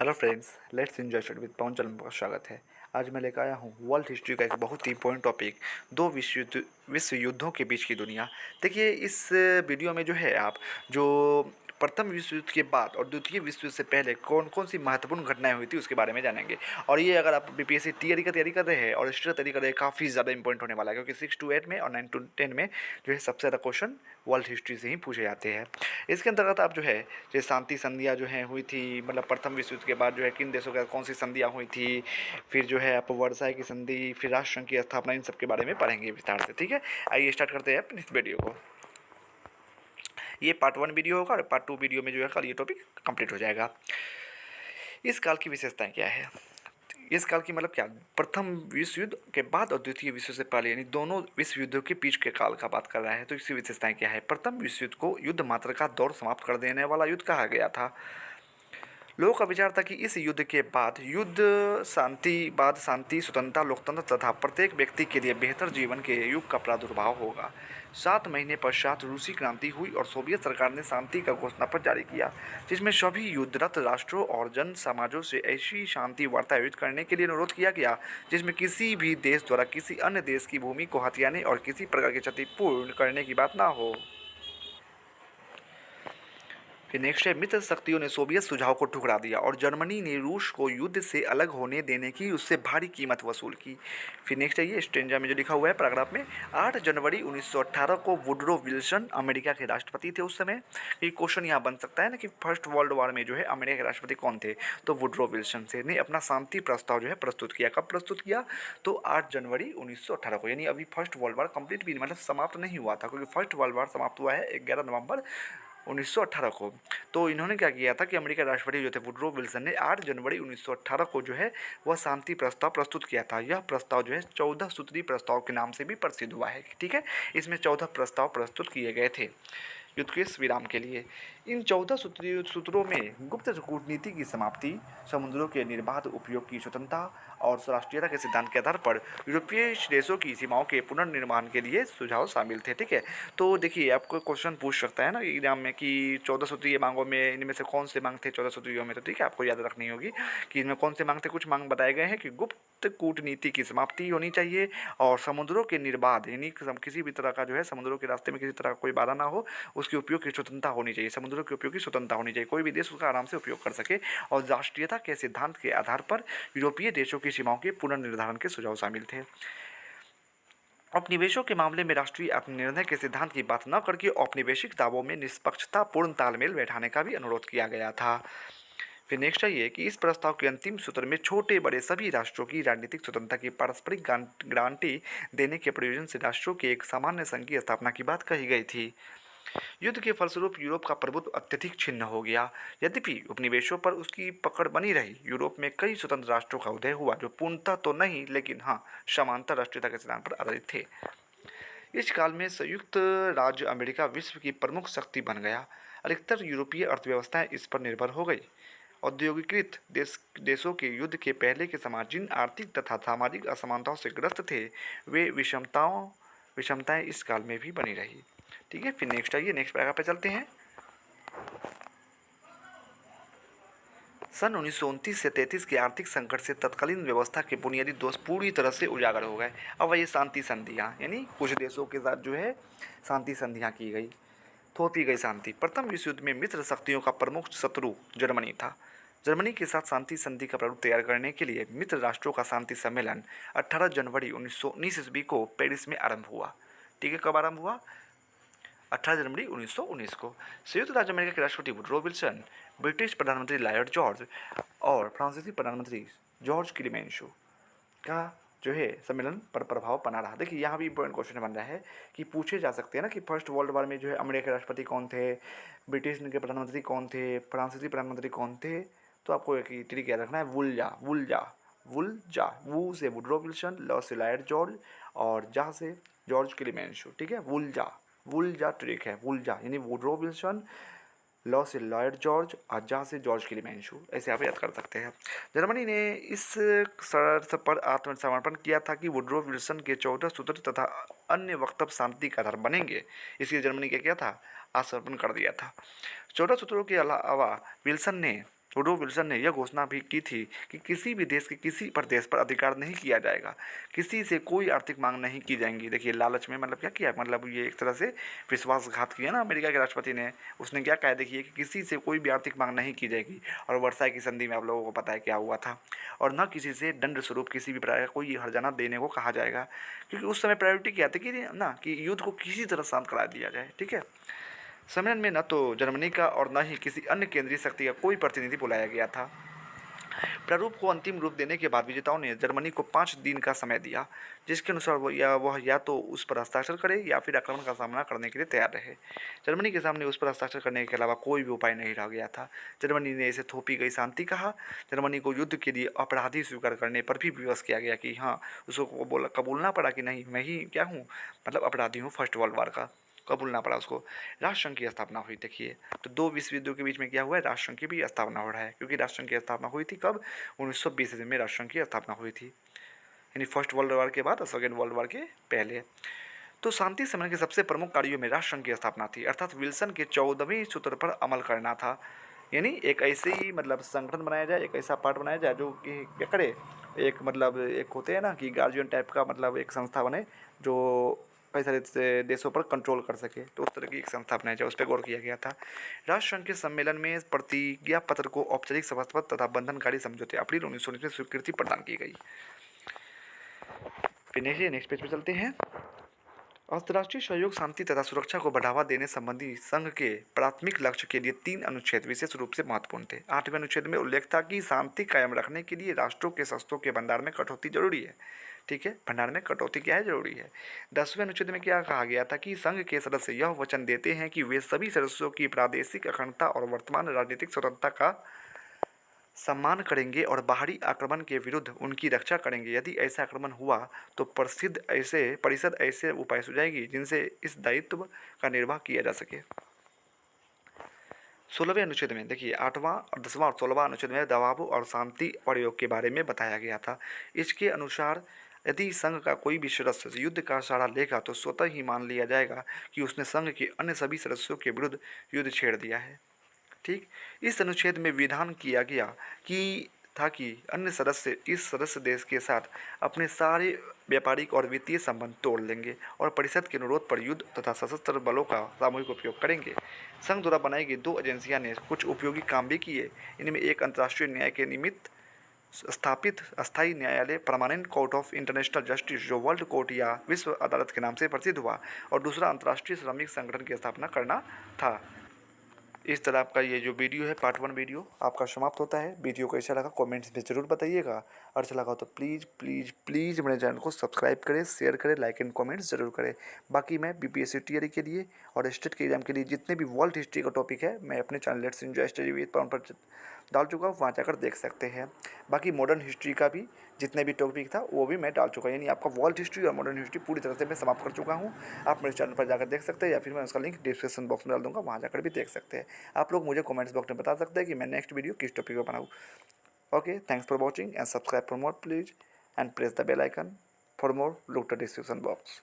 Hello friends, let's enjoy study with Pawan channel में स्वागत है। आज मैं लेकर आया हूँ वर्ल्ड हिस्ट्री का एक बहुत ही इंपॉर्टेंट टॉपिक, दो विश्व युद्धों के बीच की दुनिया। देखिए, इस वीडियो में जो है आप जो प्रथम विश्व युद्ध के बाद और द्वितीय विश्व युद्ध से पहले कौन कौन सी महत्वपूर्ण घटनाएं हुई थी उसके बारे में जानेंगे। और ये अगर आप बीपीएससी टीआरई का तैयारी कर रहे हैं और हिस्ट्री का तैयारी कर रहे हैं, काफ़ी ज़्यादा इंपॉर्टेंट होने वाला है, क्योंकि 6 to 8 में और 9 to 10 में जो है सबसे ज़्यादा क्वेश्चन वर्ल्ड हिस्ट्री से ही पूछे जाते हैं। इसके अंतर्गत आप जो है जैसे शांति संधियाँ जो हैं हुई थी, मतलब प्रथम विश्व युद्ध के बाद जो है किन देशों के कौन सी संधियाँ हुई थी, फिर जो है आप वर्साई की संधि, फिर राष्ट्रसंघ की स्थापना, इन सब के बारे में पढ़ेंगे विस्तार से। ठीक है, आइए स्टार्ट करते हैं अपने इस वीडियो को। ये पार्ट 1 वीडियो होगा और पार्ट 2 वीडियो में जो है कल ये टॉपिक कंप्लीट हो जाएगा। इस काल की विशेषताएं क्या है? इस काल की मतलब क्या, प्रथम विश्व युद्ध के बाद और द्वितीय विश्व से पहले, यानी दोनों विश्व युद्धों के बीच के काल का बात कर रहा है। तो इसकी विशेषताएं क्या है? प्रथम विश्व युद्ध को युद्ध मात्र का दौर समाप्त कर देने वाला युद्ध कहा गया था। लोगों का विचार था कि इस युद्ध के बाद शांति, स्वतंत्रता, लोकतंत्र तथा प्रत्येक व्यक्ति के लिए बेहतर जीवन के युग का प्रादुर्भाव होगा। 7 महीने पश्चात रूसी क्रांति हुई और सोवियत सरकार ने शांति का घोषणा पत्र जारी किया, जिसमें सभी युद्धरत राष्ट्रों और जन समाजों से ऐसी शांति वार्ता आयोजित करने के लिए अनुरोध किया गया जिसमें किसी भी देश द्वारा किसी अन्य देश की भूमि को हथियाने और किसी प्रकार की क्षति पूर्ण करने की बात ना हो। फिर नेक्स्ट है, मित्र शक्तियों ने सोवियत सुझाव को ठुकरा दिया और जर्मनी ने रूस को युद्ध से अलग होने देने की उससे भारी कीमत वसूल की। फिर नेक्स्ट है, ये स्टेंजा में जो लिखा हुआ है पैराग्राफ में, 8 जनवरी 1918 को वुडरो विल्सन अमेरिका के राष्ट्रपति थे उस समय। ये क्वेश्चन यहाँ बन सकता है ना कि फर्स्ट वर्ल्ड वॉर में जो है अमेरिका के राष्ट्रपति कौन थे? तो वुडरो विल्सन से ने अपना शांति प्रस्ताव जो है प्रस्तुत किया। कब प्रस्तुत किया? तो 8 जनवरी 1918 को, यानी अभी फर्स्ट वर्ल्ड वॉर कंप्लीट भी मतलब समाप्त नहीं हुआ था, क्योंकि फर्स्ट वर्ल्ड वॉर समाप्त हुआ है 11 नवंबर 1918 को। तो इन्होंने क्या किया था कि अमेरिका राष्ट्रपति जो थे वुडरो विल्सन ने 8 जनवरी 1918 को जो है वह शांति प्रस्ताव प्रस्तुत किया था। यह प्रस्ताव जो है 14 सूत्री प्रस्ताव के नाम से भी प्रसिद्ध हुआ है। ठीक है, इसमें 14 प्रस्ताव प्रस्तुत किए गए थे युद्ध के विराम के लिए। इन 14 सूत्रों में गुप्त कूटनीति की समाप्ति, समुद्रों के निर्बाध उपयोग की स्वतंत्रता और राष्ट्रीयता के सिद्धांत के आधार पर यूरोपीय देशों की सीमाओं के पुनर्निर्माण के लिए सुझाव शामिल थे। ठीक है, तो देखिए आपको क्वेश्चन पूछ सकता है ना एग्जाम में कि 14 सूत्रीय मांगों में इनमें से कौन से मांग थे 14 सूत्रियों में। तो ठीक है, आपको याद रखनी होगी कि इनमें कौन से मांग थे। कुछ मांग बताए गए हैं कि गुप्त कूटनीति की समाप्ति होनी चाहिए और समुद्रों के निर्बाध, यानी किसी भी तरह का जो है समुद्रों के रास्ते में किसी तरह का कोई बाधा ना हो, उसके उपयोग की स्वतंत्रता होनी चाहिए। समुद्रों के उपयोग की स्वतंत्रता होनी चाहिए, कोई भी देश उसका आराम से उपयोग कर सके। और राष्ट्रीयता के सिद्धांत के आधार पर यूरोपीय देशों की सीमाओं के पुनर्निर्धारण के सुझाव शामिल थे। औपनिवेशों के मामले में राष्ट्रीय आत्मनिर्णय के सिद्धांत की बात न करके औपनिवेशिक दावों में निष्पक्षता पूर्ण तालमेल बैठाने का भी अनुरोध किया गया था। फिर नेक्स्ट है ये कि इस प्रस्ताव के अंतिम सूत्र में छोटे बड़े सभी राष्ट्रों की राजनीतिक स्वतंत्रता की पारस्परिक गारंटी देने के प्रयोजन से राष्ट्रों के एक सामान्य संघ की स्थापना की बात कही गई थी। युद्ध के फलस्वरूप यूरोप का प्रभुत्व अत्यधिक छिन्न हो गया। यद्यपि उपनिवेशों पर उसकी पकड़ बनी रही, यूरोप में कई स्वतंत्र राष्ट्रों का उदय हुआ जो पूर्णतः तो नहीं लेकिन हाँ समांतर राष्ट्रीयता के सिद्धांत पर आधारित थे। इस काल में संयुक्त राज्य अमेरिका विश्व की प्रमुख शक्ति बन गया। अधिकतर यूरोपीय अर्थव्यवस्थाएं इस पर निर्भर हो गई। औद्योगिकृत देशों के युद्ध के पहले के समाज जिन आर्थिक तथा सामाजिक असमानताओं से ग्रस्त थे, वे विषमताएं इस काल में भी बनी रही। ठीक है, फिर नेक्स्ट आइए, नेक्स्ट पैराग्राफ पे चलते हैं। सन 1929 से 33 के आर्थिक संकट से तत्कालीन व्यवस्था के बुनियादी दोष पूरी तरह से उजागर हो गए। अब ये शांति संधियाँ, यानी कुछ देशों के साथ जो है शांति संधियाँ की गई, थोपी गई शांति। प्रथम विश्व युद्ध में मित्र शक्तियों का प्रमुख शत्रु जर्मनी था। जर्मनी के साथ शांति संधि का प्रारूप तैयार करने के लिए मित्र राष्ट्रों का शांति सम्मेलन 18 जनवरी 1919 ईस्वी को पेरिस में आरंभ हुआ। ठीक है, कब आरंभ हुआ? 18 जनवरी 1919 को। संयुक्त राज्य अमेरिका के राष्ट्रपति वुडरो विल्सन, ब्रिटिश प्रधानमंत्री लॉयड जॉर्ज और फ्रांसीसी प्रधानमंत्री जॉर्ज क्लीमेंशो का जो है सम्मेलन पर प्रभाव बना रहा। देखिए यहाँ भी इंपॉर्टेंट क्वेश्चन बन रहा है कि पूछे जा सकते हैं ना कि फर्स्ट वर्ल्ड वॉर में जो है अमेरिका के राष्ट्रपति कौन थे, ब्रिटिश के प्रधानमंत्री कौन थे, फ्रांसीसी प्रधानमंत्री कौन थे। तो आपको एक ट्रिक याद रखना है, वुल्जा, वू से वुडरो विल्सन, लॉ से लॉयड जॉर्ज और जा से जॉर्ज क्लीमेंशो। ठीक है, वुल्जा ट्रिक है, वुल्जा यानी वुडरो विल्सन, लॉ से लॉयड जॉर्ज और जा से जॉर्ज क्लीमेंशो, ऐसे आप याद कर सकते हैं। जर्मनी ने इस शर्त पर आत्मसमर्पण किया था कि वुडरो विल्सन के 14 सूत्र तथा अन्य वक्तव्य शांति का आधार बनेंगे, इसलिए जर्मनी क्या किया था, आत्मसमर्पण कर दिया था। 14 सूत्रों के अलावा विल्सन ने वुडरो विल्सन ने यह घोषणा भी की थी कि किसी भी देश के किसी प्रदेश पर अधिकार नहीं किया जाएगा, किसी से कोई आर्थिक मांग नहीं की जाएंगी। देखिए लालच में मतलब क्या किया, मतलब ये एक तरह से विश्वासघात किया ना अमेरिका के राष्ट्रपति ने। उसने क्या कहा, देखिए कि किसी से कोई भी आर्थिक मांग नहीं की जाएगी। और वर्साई की संधि में आप लोगों को पता है क्या हुआ था। और न किसी से दंड स्वरूप किसी भी प्रकार का कोई हर्जाना देने को कहा जाएगा, क्योंकि उस समय प्रायोरिटी क्या थी कि ना कि युद्ध को किसी तरह शांत करा दिया जाए। ठीक है। सम्मेलन में न तो जर्मनी का और न ही किसी अन्य केंद्रीय शक्ति का कोई प्रतिनिधि बुलाया गया था। प्रारूप को अंतिम रूप देने के बाद विजेताओं ने जर्मनी को 5 दिन का समय दिया, जिसके अनुसार वह या तो उस पर हस्ताक्षर करे या फिर आक्रमण का सामना करने के लिए तैयार रहे। जर्मनी के सामने उस पर हस्ताक्षर करने के अलावा कोई भी उपाय नहीं रह गया था। जर्मनी ने इसे थोपी गई शांति कहा। जर्मनी को युद्ध के लिए अपराधी स्वीकार करने पर भी विवश किया गया कि हाँ, उसको कबूलना पड़ा कि नहीं, मैं ही क्या हूँ, मतलब अपराधी हूँ फर्स्ट वर्ल्ड वार का, कबूलना पड़ा उसको। राष्ट्रसंघ की स्थापना हुई। देखिए तो दो विश्व युद्धों के बीच में क्या हुआ है, राष्ट्रसंघ की भी स्थापना हो रहा है, क्योंकि राष्ट्रसंघ की स्थापना हुई थी कब, 1920 ईस्वी में राष्ट्रसंघ की स्थापना हुई थी, यानी फर्स्ट वर्ल्ड वार के बाद और सेकेंड वर्ल्ड वार के पहले। तो शांति सम्मेलन के सबसे प्रमुख कार्यों में राष्ट्रसंघ की स्थापना थी, अर्थात विल्सन के 14वें सूत्र पर अमल करना था। यानी एक ऐसे ही मतलब संगठन बनाया जाए, एक ऐसा पार्ट बनाया जाए जो कि क्या करे, एक मतलब एक होते हैं ना कि गार्जियन टाइप का, मतलब एक संस्था बने जो कई सारे देशों पर कंट्रोल कर सके, तो उस तरह की एक संस्था बनाई जाए, उस पर गौर किया गया था। राष्ट्रसंघ के सम्मेलन में प्रतिज्ञा पत्र को औपचारिक सभापति तथा बंधनकारी समझौते अप्रैल 1919 में स्वीकृति प्रदान की गई। फिर नेक्स्ट पेज पे चलते हैं। अंतर्राष्ट्रीय सहयोग, शांति तथा सुरक्षा को बढ़ावा देने संबंधी संघ के प्राथमिक लक्ष्य के लिए 3 अनुच्छेद विशेष रूप से महत्वपूर्ण थे। 8वें अनुच्छेद में उल्लेख था कि शांति कायम रखने के लिए राष्ट्रों के शस्त्रों के भंडार में कटौती जरूरी है। ठीक है, भंडार में कटौती क्या है, जरूरी है। 10वें अनुच्छेद में क्या कहा गया था कि संघ के सदस्य यह वचन देते हैं कि वे सभी सदस्यों की प्रादेशिक अखंडता और वर्तमान राजनीतिक स्वतंत्रता का सम्मान करेंगे और बाहरी आक्रमण के विरुद्ध उनकी रक्षा करेंगे। यदि ऐसा आक्रमण हुआ तो परिषद ऐसे उपाय सुझाएगी जिनसे इस दायित्व का निर्वाह किया जा सके। 16वें अनुच्छेद में देखिए 8वां और 10वां और 16वां अनुच्छेद में दबाव और शांति प्रयोग के बारे में बताया गया था। इसके अनुसार यदि संघ का कोई भी सदस्य युद्ध का सहारा लेगा तो स्वतः ही मान लिया जाएगा कि उसने संघ के अन्य सभी सदस्यों के विरुद्ध युद्ध छेड़ दिया है। ठीक, इस अनुच्छेद में विधान किया गया कि अन्य सदस्य इस सदस्य देश के साथ अपने सारे व्यापारिक और वित्तीय संबंध तोड़ लेंगे और परिषद के अनुरोध पर युद्ध तथा सशस्त्र बलों का सामूहिक उपयोग करेंगे। संघ द्वारा बनाई गई 2 एजेंसियां ने कुछ उपयोगी काम भी किए। इनमें एक अंतर्राष्ट्रीय न्याय के निमित्त स्थापित अस्थायी न्यायालय permanent court of international justice, जो वर्ल्ड कोर्ट या विश्व अदालत के नाम से प्रसिद्ध हुआ, और दूसरा अंतर्राष्ट्रीय श्रमिक संगठन की स्थापना करना था। इस तरह आपका ये जो वीडियो है पार्ट 1 वीडियो आपका समाप्त होता है। वीडियो कैसा लगा कमेंट्स में ज़रूर बताइएगा, और अच्छा लगा तो प्लीज़ प्लीज़ प्लीज़ मेरे चैनल को सब्सक्राइब करें, शेयर करें, लाइक एंड कमेंट्स ज़रूर करें। बाकी मैं बीपीएससी टीआरई के लिए और स्टेट के एग्जाम के लिए जितने भी वर्ल्ड हिस्ट्री का टॉपिक है मैं अपने channel let's enjoy study with Pawan पर डाल चुका हूँ, वहाँ जाकर देख सकते हैं। बाकी मॉडर्न हिस्ट्री का भी जितने भी टॉपिक था वो भी मैं डाल चुका हूँ, यानी आपका वर्ल्ड हिस्ट्री और मॉडर्न हिस्ट्री पूरी तरह से मैं समाप्त कर चुका हूँ। आप मेरे चैनल पर जाकर देख सकते हैं, या फिर मैं उसका लिंक डिस्क्रिप्शन बॉक्स में डाल दूँगा, वहाँ जाकर भी देख सकते हैं। आप लोग मुझे कमेंट्स बॉक्स में बता सकते हैं कि मैं नेक्स्ट वीडियो किस टॉपिक पर बनाऊँ। Okay, thanks for watching and subscribe for more please and press the bell icon for more. Look the description box.